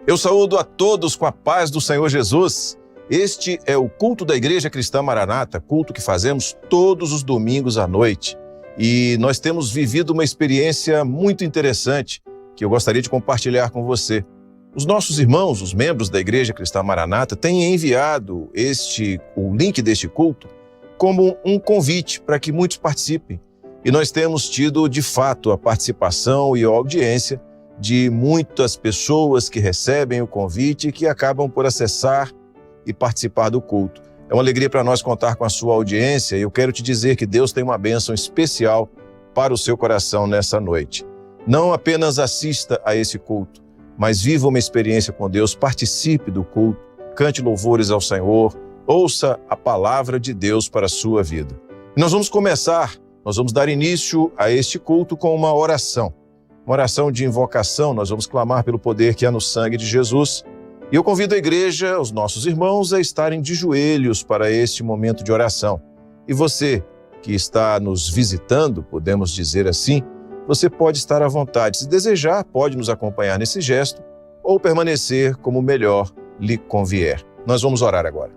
Eu saúdo a todos com a paz do Senhor Jesus. Este é o culto da Igreja Cristã Maranata, culto que fazemos todos os domingos à noite. E nós temos vivido uma experiência muito interessante que eu gostaria de compartilhar com você. Os nossos irmãos, os membros da Igreja Cristã Maranata, têm enviado o link deste culto como um convite para que muitos participem. E nós temos tido, de fato, a participação e a audiência de muitas pessoas que recebem o convite e que acabam por acessar e participar do culto. É uma alegria para nós contar com a sua audiência e eu quero te dizer que Deus tem uma bênção especial para o seu coração nessa noite. Não apenas assista a esse culto, mas viva uma experiência com Deus, participe do culto, cante louvores ao Senhor, ouça a palavra de Deus para a sua vida. E nós vamos dar início a este culto com uma oração de invocação. Nós vamos clamar pelo poder que há no sangue de Jesus. E eu convido a igreja, os nossos irmãos, a estarem de joelhos para este momento de oração. E você que está nos visitando, podemos dizer assim, você pode estar à vontade. Se desejar, pode nos acompanhar nesse gesto ou permanecer como melhor lhe convier. Nós vamos orar agora.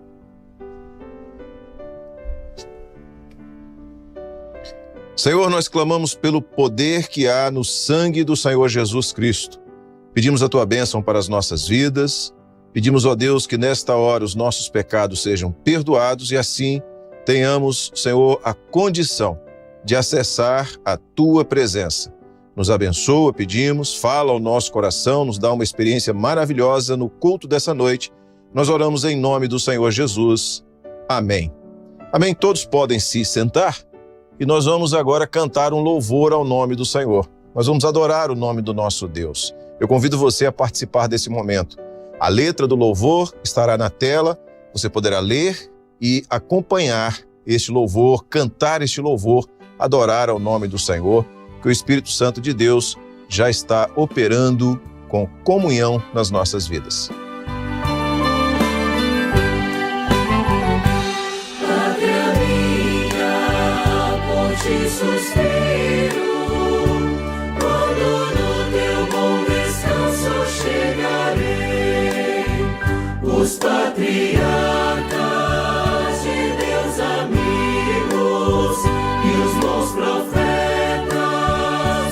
Senhor, nós clamamos pelo poder que há no sangue do Senhor Jesus Cristo. Pedimos a Tua bênção para as nossas vidas. Pedimos, ó Deus, que nesta hora os nossos pecados sejam perdoados e assim tenhamos, Senhor, a condição de acessar a Tua presença. Nos abençoa, pedimos, fala ao nosso coração, nos dá uma experiência maravilhosa no culto dessa noite. Nós oramos em nome do Senhor Jesus. Amém. Amém. Todos podem se sentar. E nós vamos agora cantar um louvor ao nome do Senhor. Nós vamos adorar o nome do nosso Deus. Eu convido você a participar desse momento. A letra do louvor estará na tela, você poderá ler e acompanhar este louvor, cantar este louvor, adorar ao nome do Senhor, que o Espírito Santo de Deus já está operando com comunhão nas nossas vidas. Te sustento, quando no teu bom descanso chegarei. Os patriarcas de Deus amigos e os bons profetas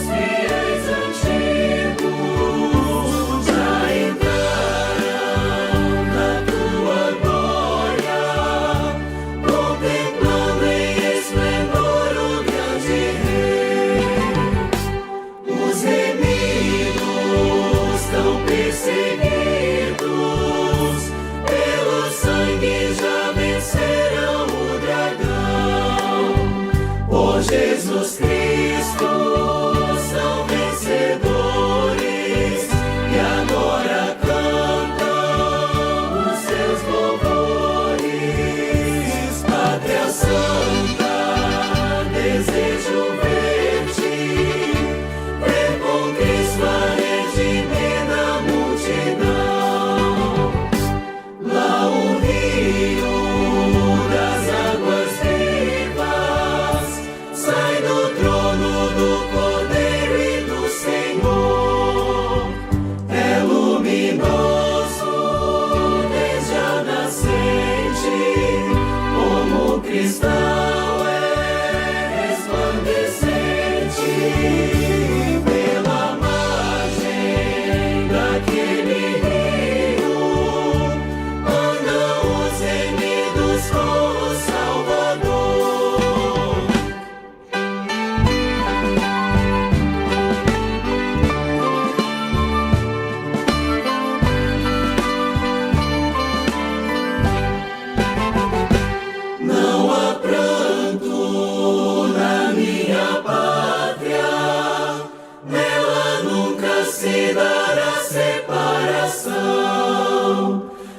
fiéis antigos já entraram na tua glória, contemplando em esplendor o grande Rei. Os remidos tão perseguidos pelo sangue já vencerão o dragão. Por Jesus Cristo são vencedores e agora cantam os seus louvores. Pátria Santa, desejo ver-te, ver com Cristo a redimir na multidão. Lá o rio das águas vivas sai do trono do Cordeiro e do Senhor. É luminoso desde a nascente, como cristal é resplandecente. Pela margem daquele rio andam os remidos com o Salvador. Não há pranto na minha pátria, nela nunca se dará separação.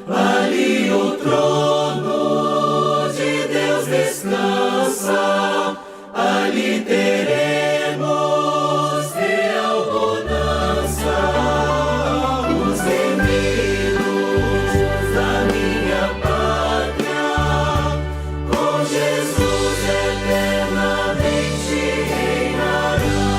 Ali o trono de Deus descansa, ali teremos real bonança. Os remidos da minha pátria, com Jesus eternamente reinarão.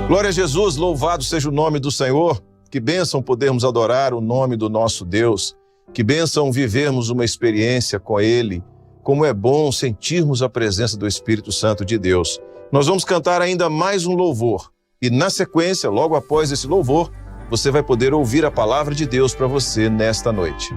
Glória a Jesus, louvado seja o nome do Senhor. Que bênção podermos adorar o nome do nosso Deus. Que bênção vivermos uma experiência com Ele. Como é bom sentirmos a presença do Espírito Santo de Deus. Nós vamos cantar ainda mais um louvor. E na sequência, logo após esse louvor, você vai poder ouvir a palavra de Deus para você nesta noite.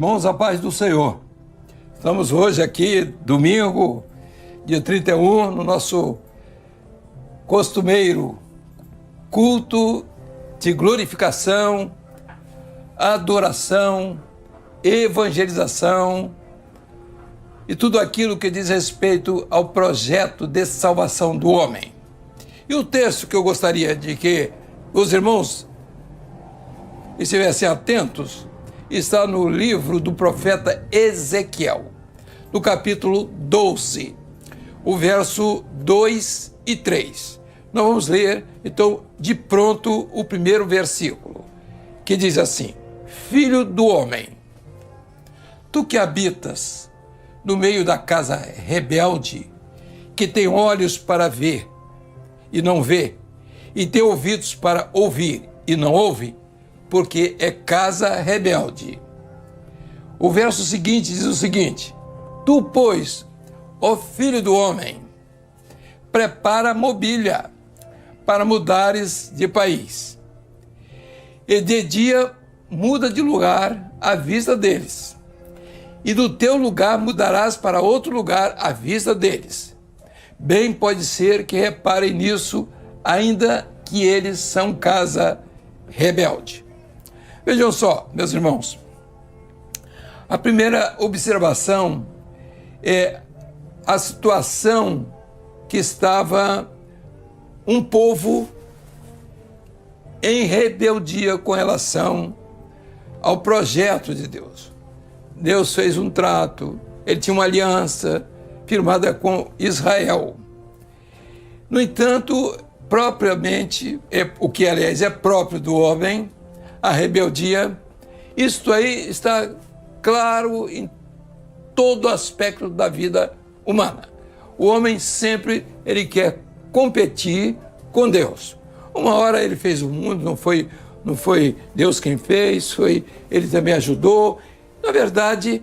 Irmãos, a paz do Senhor. Estamos hoje aqui, domingo, dia 31, no nosso costumeiro culto de glorificação, adoração, evangelização e tudo aquilo que diz respeito ao projeto de salvação do homem. E o texto que eu gostaria de que os irmãos estivessem atentos está no livro do profeta Ezequiel, no capítulo 12, o verso 2 e 3. Nós vamos ler, então, de pronto, o primeiro versículo, que diz assim: Filho do homem, tu que habitas no meio da casa rebelde, que tem olhos para ver e não vê, e tem ouvidos para ouvir e não ouve, porque é casa rebelde. O verso seguinte diz o seguinte: Tu, pois, ó filho do homem, prepara mobília para mudares de país, e de dia muda de lugar à vista deles, e do teu lugar mudarás para outro lugar à vista deles. Bem pode ser que reparem nisso, ainda que eles são casa rebelde. Vejam só, meus irmãos, a primeira observação é a situação que estava um povo em rebeldia com relação ao projeto de Deus. Deus fez um trato, ele tinha uma aliança firmada com Israel. No entanto, propriamente, o que aliás é próprio do homem, a rebeldia, isto aí está claro em todo aspecto da vida humana. O homem sempre ele quer competir com Deus. Uma hora ele fez o mundo, não foi Deus quem fez, ele também ajudou. Na verdade,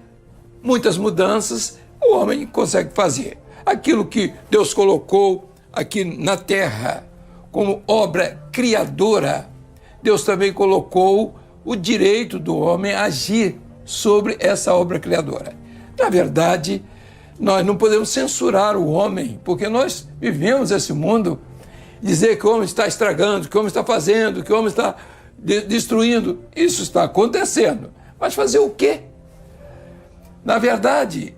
muitas mudanças o homem consegue fazer. Aquilo que Deus colocou aqui na terra como obra criadora, Deus também colocou o direito do homem a agir sobre essa obra criadora. Na verdade, nós não podemos censurar o homem, porque nós vivemos esse mundo, dizer que o homem está estragando, que o homem está fazendo, que o homem está destruindo. Isso está acontecendo. Mas fazer o quê? Na verdade,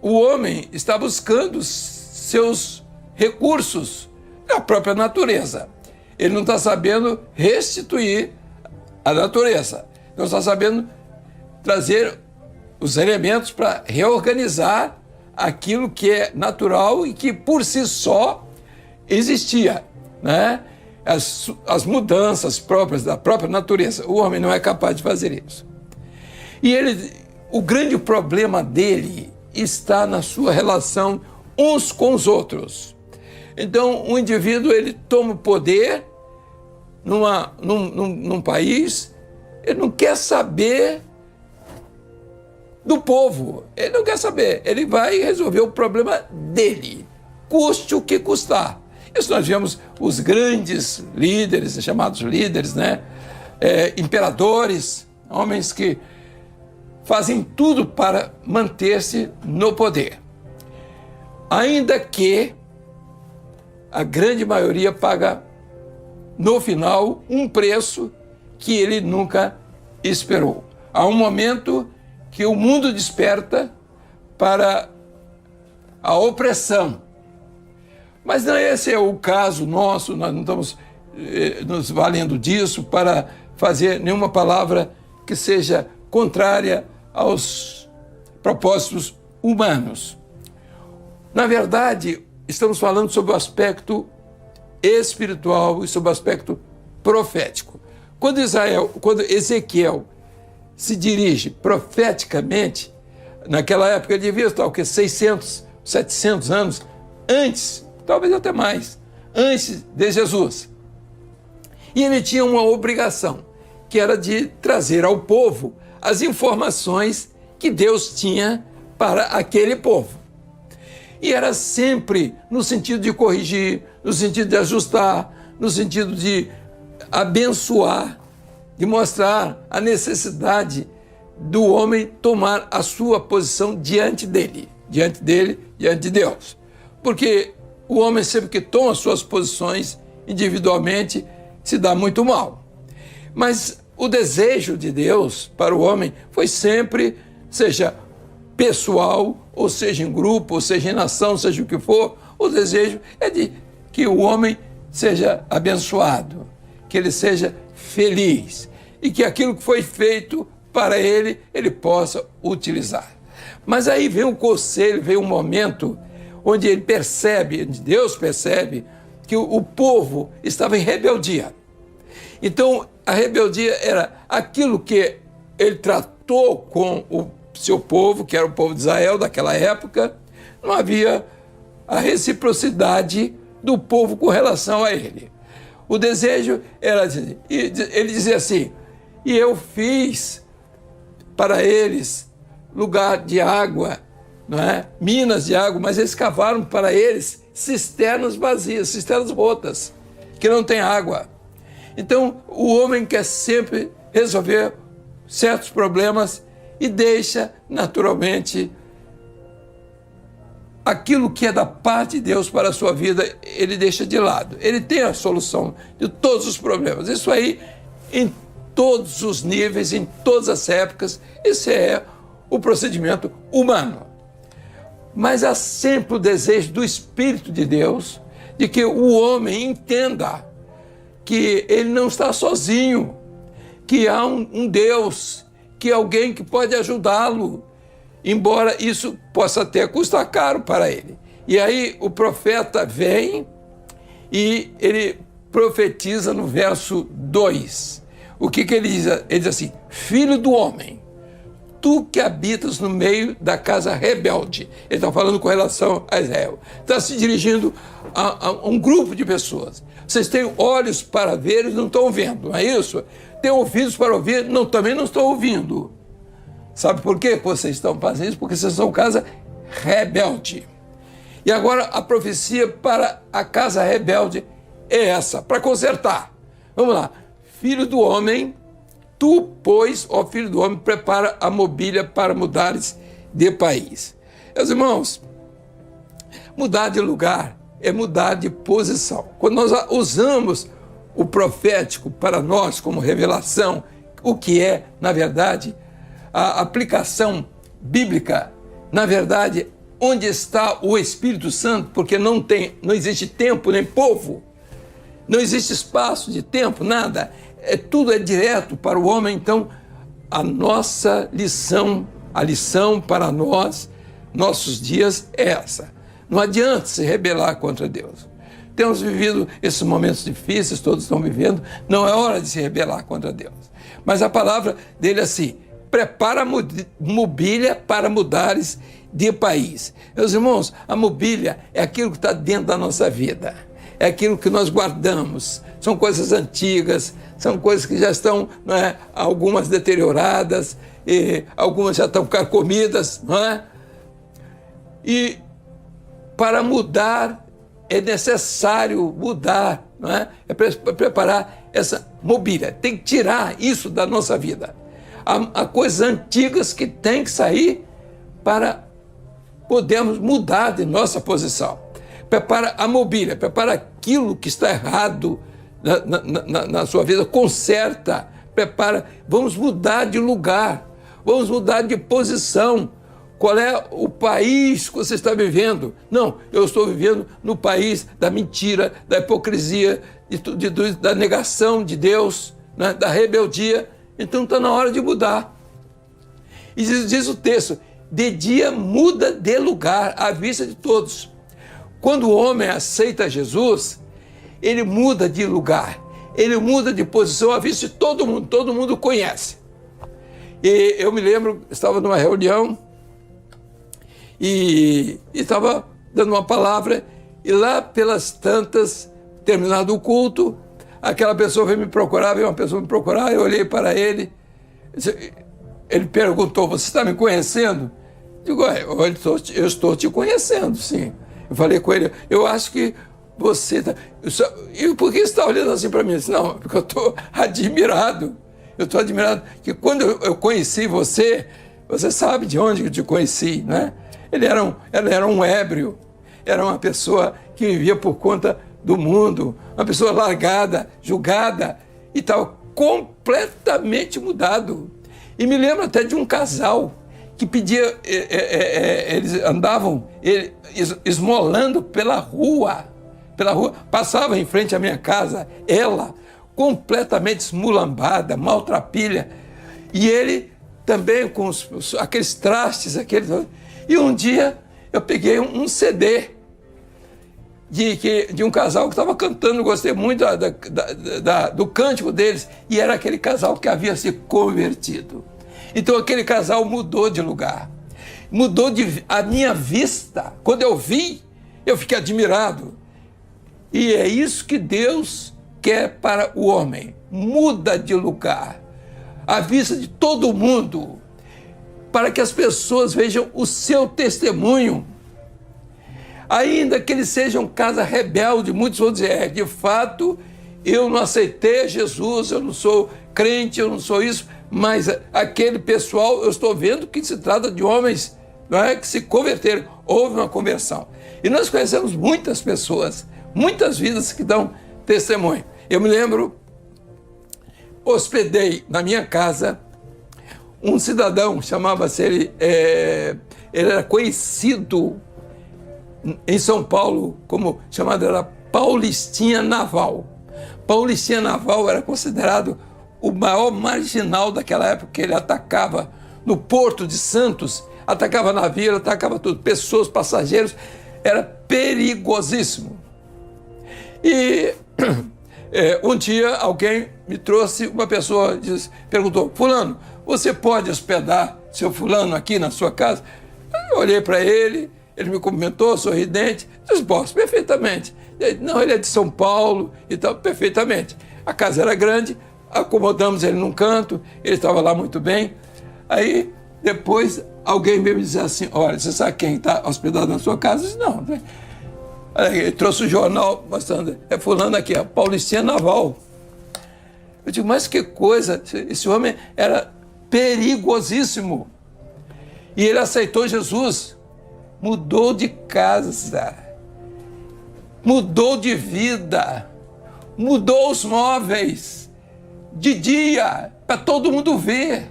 o homem está buscando seus recursos na própria natureza. Ele não está sabendo restituir a natureza. Não está sabendo trazer os elementos para reorganizar aquilo que é natural e que por si só existia, né? As mudanças próprias da própria natureza. O homem não é capaz de fazer isso. E o grande problema dele está na sua relação uns com os outros. Então, o indivíduo ele toma o poder num país, ele não quer saber do povo, ele não quer saber, ele vai resolver o problema dele, custe o que custar. Isso nós vemos os grandes líderes, chamados líderes, né? Imperadores, homens que fazem tudo para manter-se no poder. Ainda que a grande maioria paga, no final, um preço que ele nunca esperou. Há um momento que o mundo desperta para a opressão. Mas não esse é o caso nosso, nós não estamos nos valendo disso para fazer nenhuma palavra que seja contrária aos propósitos humanos. Na verdade, estamos falando sobre o aspecto espiritual e sobre o aspecto profético. Quando Ezequiel se dirige profeticamente, naquela época ele devia estar 600, 700 anos antes, talvez até mais, antes de Jesus. E ele tinha uma obrigação, que era de trazer ao povo as informações que Deus tinha para aquele povo. E era sempre no sentido de corrigir, no sentido de ajustar, no sentido de abençoar, de mostrar a necessidade do homem tomar a sua posição diante dele, diante de Deus. Porque o homem sempre que toma suas posições individualmente se dá muito mal. Mas o desejo de Deus para o homem foi sempre, seja pessoal, ou seja em grupo, ou seja em nação, seja o que for, o desejo é de que o homem seja abençoado, que ele seja feliz e que aquilo que foi feito para ele, ele possa utilizar. Mas aí vem um conselho, vem um momento onde ele percebe, Deus percebe, que o povo estava em rebeldia. Então, a rebeldia era aquilo que ele tratou com o seu povo, que era o povo de Israel daquela época, não havia a reciprocidade do povo com relação a ele. O desejo era, ele dizia assim, e eu fiz para eles lugar de água, não é? Minas de água, mas eles cavaram para eles cisternas vazias, cisternas rotas, que não tem água. Então, o homem quer sempre resolver certos problemas e deixa, naturalmente, aquilo que é da parte de Deus para a sua vida, ele deixa de lado. Ele tem a solução de todos os problemas. Isso aí, em todos os níveis, em todas as épocas, esse é o procedimento humano. Mas há sempre o desejo do Espírito de Deus de que o homem entenda que ele não está sozinho, que há um Deus, que é alguém que pode ajudá-lo, embora isso possa até custar caro para ele. E aí o profeta vem e ele profetiza no verso 2. O que ele diz? Ele diz assim: filho do homem, tu que habitas no meio da casa rebelde. Ele está falando com relação a Israel. Está se dirigindo a um grupo de pessoas. Vocês têm olhos para ver e não estão vendo, não é isso? Têm ouvidos para ouvir, também não estão ouvindo. Sabe por quê vocês estão fazendo isso? Porque vocês são casa rebelde. E agora a profecia para a casa rebelde é essa, para consertar. Vamos lá. Filho do homem, tu, pois, ó filho do homem, prepara a mobília para mudares de país. Meus irmãos, mudar de lugar é mudar de posição. Quando nós usamos o profético para nós como revelação, o que é, na verdade, a aplicação bíblica, na verdade, onde está o Espírito Santo, porque não existe tempo nem povo, não existe espaço de tempo, nada, tudo é direto para o homem. Então, a nossa lição, a lição para nós, nossos dias é essa. Não adianta se rebelar contra Deus. Temos vivido esses momentos difíceis, todos estão vivendo, não é hora de se rebelar contra Deus. Mas a palavra dele é assim: prepara a mobília para mudares de país. Meus irmãos, a mobília é aquilo que está dentro da nossa vida, é aquilo que nós guardamos, são coisas antigas, são coisas que já estão, não é, algumas deterioradas, e algumas já estão carcomidas, não é? E para mudar é necessário mudar, não é? É preparar essa mobília, tem que tirar isso da nossa vida. Há coisas antigas que têm que sair para podermos mudar de nossa posição. Prepara a mobília, prepara aquilo que está errado na sua vida, conserta, prepara, vamos mudar de lugar, vamos mudar de posição. Qual é o país que você está vivendo? Não, eu estou vivendo no país da mentira, da hipocrisia, da negação de Deus, né, da rebeldia. Então está na hora de mudar. E diz o texto: de dia muda de lugar à vista de todos. Quando o homem aceita Jesus, ele muda de lugar, ele muda de posição à vista de todo mundo conhece. E eu me lembro, estava numa reunião e estava dando uma palavra, e lá pelas tantas, terminado o culto, aquela pessoa veio uma pessoa me procurar, eu olhei para ele, ele perguntou: você está me conhecendo? Digo: eu estou te conhecendo, sim. Eu falei com ele: eu acho que você está... E por que você está olhando assim para mim? Eu disse: não, porque eu estou admirado. Eu estou admirado que quando eu conheci você, você sabe de onde eu te conheci, né? Ele era um ébrio, era uma pessoa que vivia por conta do mundo, uma pessoa largada, julgada, e estava completamente mudado. E me lembro até de um casal que pedia, eles andavam esmolando pela rua, passava em frente à minha casa, ela completamente esmulambada, maltrapilha, e ele também com aqueles trastes, e um dia eu peguei um CD de um casal que estava cantando, gostei muito do cântico deles, e era aquele casal que havia se convertido. Então aquele casal mudou de lugar, mudou a minha vista. Quando eu vi, eu fiquei admirado. E é isso que Deus quer para o homem: muda de lugar, à vista de todo mundo. para que as pessoas vejam o seu testemunho. Ainda que eles sejam casa rebelde, muitos vão dizer, de fato, eu não aceitei Jesus, eu não sou crente, eu não sou isso, mas aquele pessoal, eu estou vendo que se trata de homens, não é, que se converteram, houve uma conversão. E nós conhecemos muitas pessoas, muitas vidas que dão testemunho. Eu me lembro, hospedei na minha casa um cidadão, chamava-se ele era conhecido em São Paulo como chamado era Paulistinha Naval. Paulistinha Naval era considerado o maior marginal daquela época, que ele atacava no Porto de Santos, atacava navio, atacava tudo, pessoas, passageiros, era perigosíssimo. E um dia alguém me trouxe, uma pessoa perguntou, fulano, você pode hospedar seu fulano aqui na sua casa? Eu olhei para ele, ele me cumprimentou, sorridente, disse, posso, perfeitamente. Não, ele é de São Paulo e tal, perfeitamente. A casa era grande, acomodamos ele num canto, ele estava lá muito bem. Aí, depois, alguém veio me dizer assim, olha, você sabe quem está hospedado na sua casa? Eu disse, não. Aí, ele trouxe o jornal mostrando, é fulano aqui, a Paulistinha Naval. Eu digo, mas que coisa, esse homem era perigosíssimo. E ele aceitou Jesus, mudou de casa, mudou de vida, mudou os móveis, de dia, para todo mundo ver.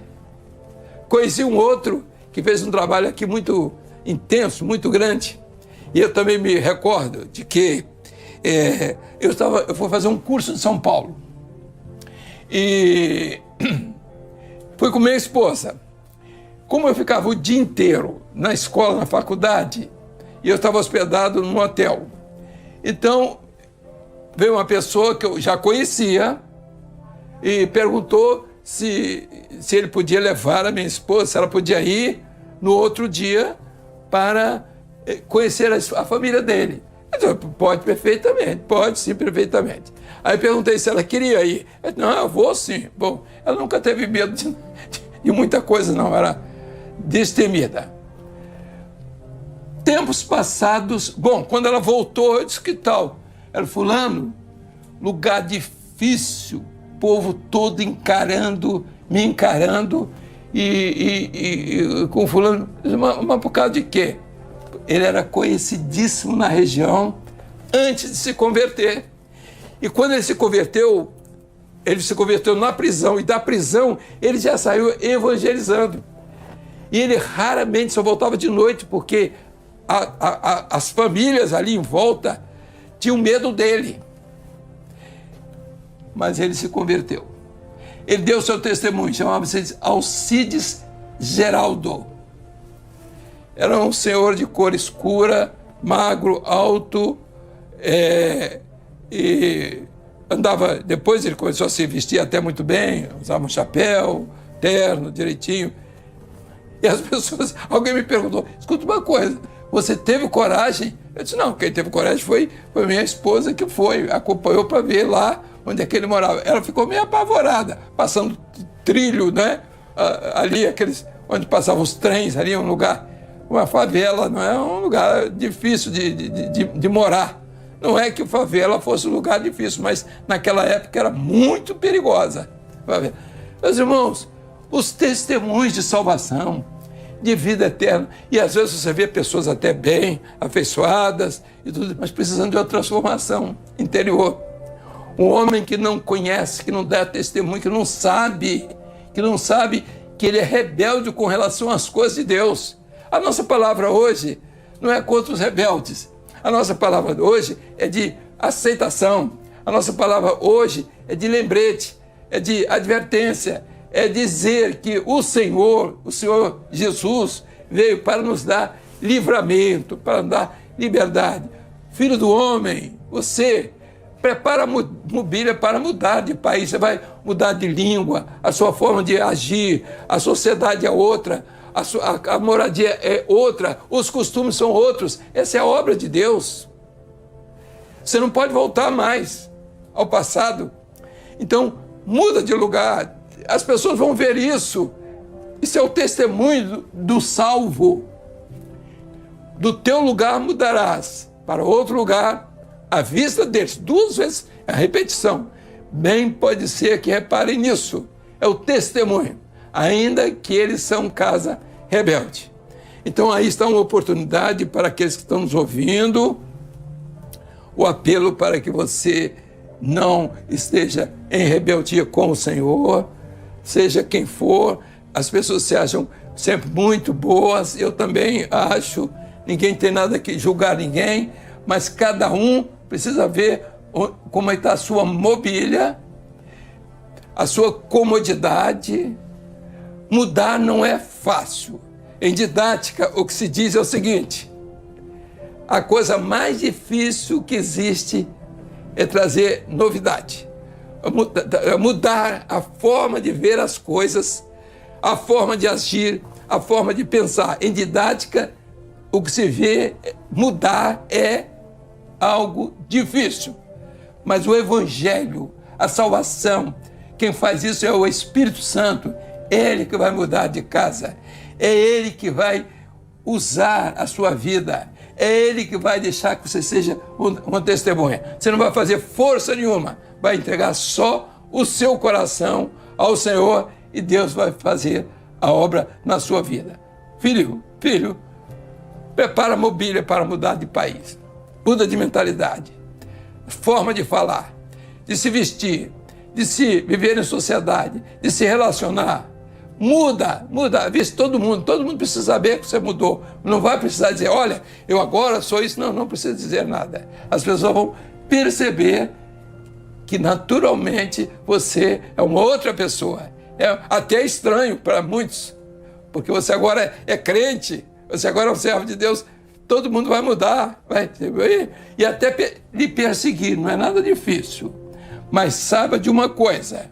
Conheci um outro que fez um trabalho aqui muito intenso, muito grande. E eu também me recordo de que eu fui fazer um curso em São Paulo. E fui com minha esposa. Como eu ficava o dia inteiro na escola, na faculdade, e eu estava hospedado num hotel. Então, veio uma pessoa que eu já conhecia e perguntou se ele podia levar a minha esposa, se ela podia ir no outro dia para conhecer a família dele. Eu disse, pode perfeitamente, pode sim, perfeitamente. Aí perguntei se ela queria ir. Ela disse, não, eu vou sim. Bom, ela nunca teve medo de muita coisa, não, era destemida. Tempos passados, bom, quando ela voltou, eu disse, que tal? Ela, fulano, lugar difícil, povo todo me encarando, e com fulano, mas por causa de quê? Ele era conhecidíssimo na região antes de se converter. E quando ele se converteu na prisão, e da prisão ele já saiu evangelizando. E ele raramente só voltava de noite, porque as famílias ali em volta tinham medo dele. Mas ele se converteu. Ele deu seu testemunho, chamava-se Alcides Geraldo. Era um senhor de cor escura, magro, alto, e andava, depois ele começou a se vestir até muito bem, usava um chapéu, terno, direitinho. E as pessoas, alguém me perguntou, escuta uma coisa, você teve coragem? Eu disse, não, quem teve coragem foi minha esposa que acompanhou para ver lá onde é que ele morava. Ela ficou meio apavorada, passando trilho, né? Ali, onde passavam os trens, ali um lugar, uma favela, não é um lugar difícil de morar. Não é que a favela fosse um lugar difícil, mas naquela época era muito perigosa. Meus irmãos, os testemunhos de salvação, de vida eterna, e às vezes você vê pessoas até bem afeiçoadas, e tudo, mas precisando de uma transformação interior. Um homem que não conhece, que não dá testemunho, que não sabe que ele é rebelde com relação às coisas de Deus. A nossa palavra hoje não é contra os rebeldes. A nossa palavra hoje é de aceitação. A nossa palavra hoje é de lembrete, é de advertência, é dizer que o Senhor Jesus, veio para nos dar livramento, para nos dar liberdade. Filho do homem, você prepara a mobília para mudar de país, você vai mudar de língua, a sua forma de agir, a sociedade é outra, a moradia é outra, os costumes são outros. Essa é a obra de Deus. Você não pode voltar mais ao passado. Então, muda de lugar. As pessoas vão ver isso. Isso é o testemunho do salvo. Do teu lugar mudarás para outro lugar, à vista deles. 2 vezes a repetição. Bem pode ser que reparem nisso. É o testemunho, ainda que eles são casa rebelde. Então aí está uma oportunidade para aqueles que estão nos ouvindo, o apelo para que você não esteja em rebeldia com o Senhor, seja quem for. As pessoas se acham sempre muito boas, eu também acho, ninguém tem nada que julgar ninguém, mas cada um precisa ver como está a sua mobília, a sua comodidade. Mudar não é fácil. Em didática, o que se diz é o seguinte: a coisa mais difícil que existe é trazer novidade, mudar a forma de ver as coisas, a forma de agir, a forma de pensar. Em didática, o que se vê mudar é algo difícil. Mas o Evangelho, a salvação, quem faz isso é o Espírito Santo. Ele que vai mudar de casa. É Ele que vai usar a sua vida. É Ele que vai deixar que você seja uma testemunha. Você não vai fazer força nenhuma. Vai entregar só o seu coração ao Senhor e Deus vai fazer a obra na sua vida. Filho, prepara a mobília para mudar de país. Muda de mentalidade, forma de falar, de se vestir, de se viver em sociedade, de se relacionar. Muda, vê todo mundo precisa saber que você mudou. Não vai precisar dizer, olha, eu agora sou isso. Não precisa dizer nada. As pessoas vão perceber que naturalmente você é uma outra pessoa. É até estranho para muitos, porque você agora é crente, você agora é um servo de Deus. Todo mundo vai mudar, e até lhe perseguir, não é nada difícil. Mas saiba de uma coisa,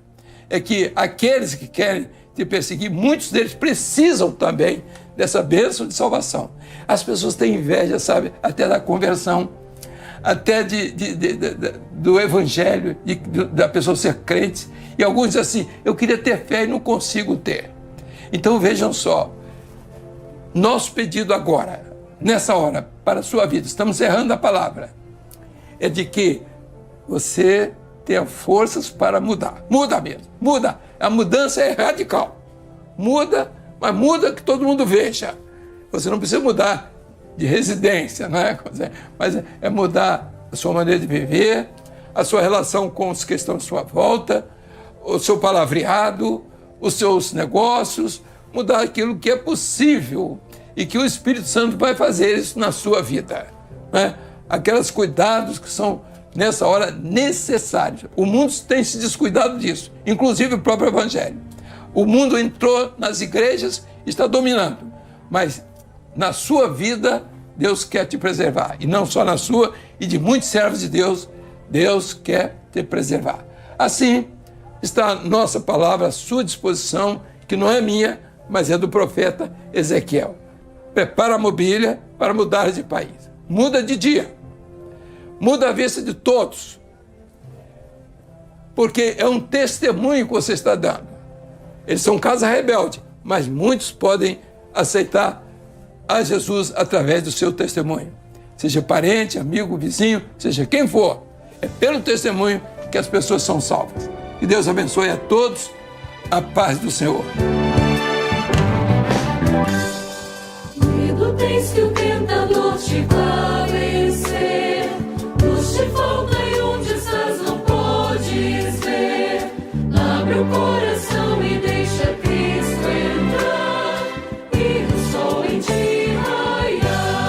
é que aqueles que querem te perseguir, muitos deles precisam também dessa bênção de salvação. As pessoas têm inveja, sabe, até da conversão, até do evangelho, da pessoa ser crente. E alguns dizem assim, eu queria ter fé e não consigo ter. Então vejam só, nosso pedido agora, nessa hora, para a sua vida, estamos errando a palavra, é de que você tenha forças para mudar. Muda mesmo, muda. A mudança é radical. Muda, mas muda que todo mundo veja. Você não precisa mudar de residência, né? Mas é mudar a sua maneira de viver, a sua relação com os que estão à sua volta, o seu palavreado, os seus negócios, mudar aquilo que é possível e que o Espírito Santo vai fazer isso na sua vida, né? Aqueles cuidados que são, nessa hora, necessários. O mundo tem se descuidado disso, inclusive o próprio Evangelho. O mundo entrou nas igrejas e está dominando, mas na sua vida, Deus quer te preservar. E não só na sua, e de muitos servos de Deus, Deus quer te preservar. Assim, está a nossa palavra à sua disposição, que não é minha, mas é do profeta Ezequiel. Prepara a mobília para mudar de país. Muda de dia. Muda a vista de todos. Porque é um testemunho que você está dando. Eles são casa rebelde, mas muitos podem aceitar a Jesus através do seu testemunho. Seja parente, amigo, vizinho, seja quem for. É pelo testemunho que as pessoas são salvas. Que Deus abençoe a todos. A paz do Senhor. Medo tens que o tentador te vai vencer. Luz te falta e onde estás não podes ver. Abre o coração e deixa Cristo entrar, e o sol em ti raiar.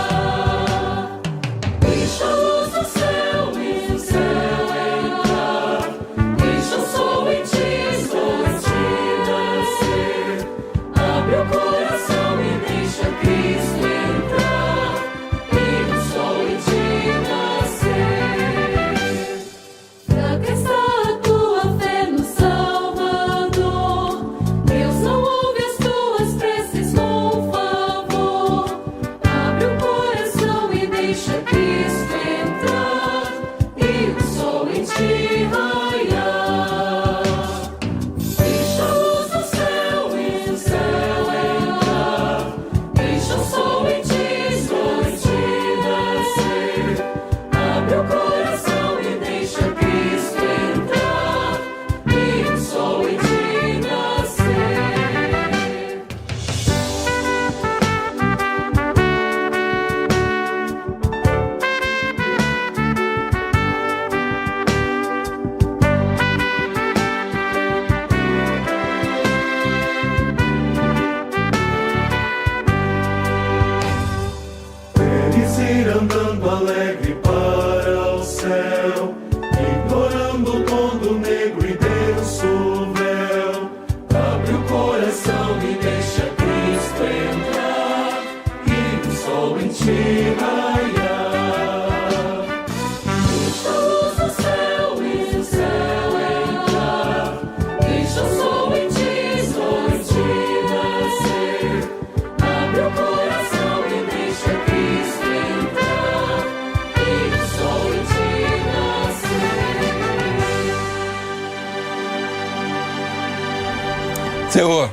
Deixa a luz do céu e o céu entrar. Deixa o sol em ti nascer. Abre o coração e deixa Cristo entrar, e o sol em ti nascer. Fraca está a tua fé no Salvador. Deus não ouve as tuas preces com favor. Abre o coração e deixa Cristo entrar, e o sol em ti raiar. Deixa a luz do céu e o céu Senhor,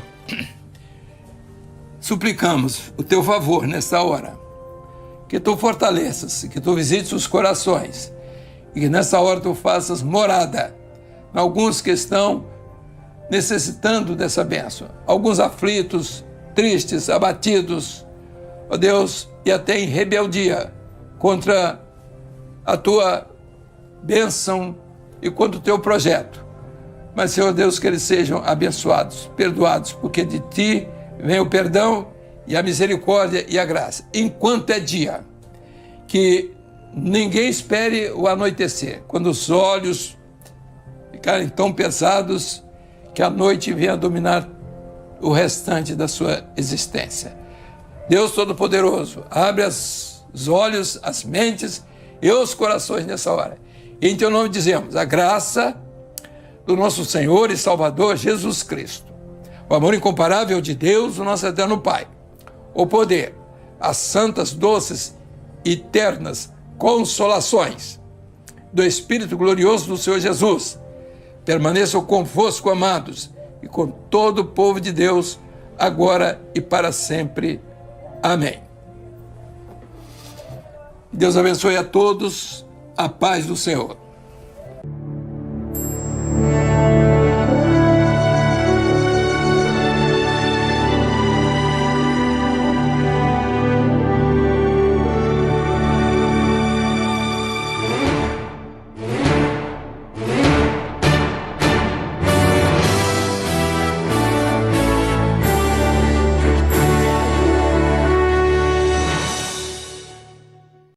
suplicamos o teu favor nesta hora, que tu fortaleças, que tu visites os corações e que nesta hora tu faças morada em alguns que estão necessitando dessa bênção, alguns aflitos, tristes, abatidos, ó Deus, e até em rebeldia contra a tua bênção e contra o teu projeto. Mas, Senhor Deus, que eles sejam abençoados, perdoados, porque de ti vem o perdão e a misericórdia e a graça. Enquanto é dia, que ninguém espere o anoitecer, quando os olhos ficarem tão pesados, que a noite venha dominar o restante da sua existência. Deus Todo-Poderoso, abre os olhos, as mentes e os corações nessa hora. E em teu nome dizemos, a graça do nosso Senhor e Salvador Jesus Cristo, o amor incomparável de Deus, o nosso eterno Pai, o poder, as santas, doces e eternas consolações do Espírito glorioso do Senhor Jesus, permaneçam convosco, amados, e com todo o povo de Deus, agora e para sempre. Amém. Deus abençoe a todos, a paz do Senhor.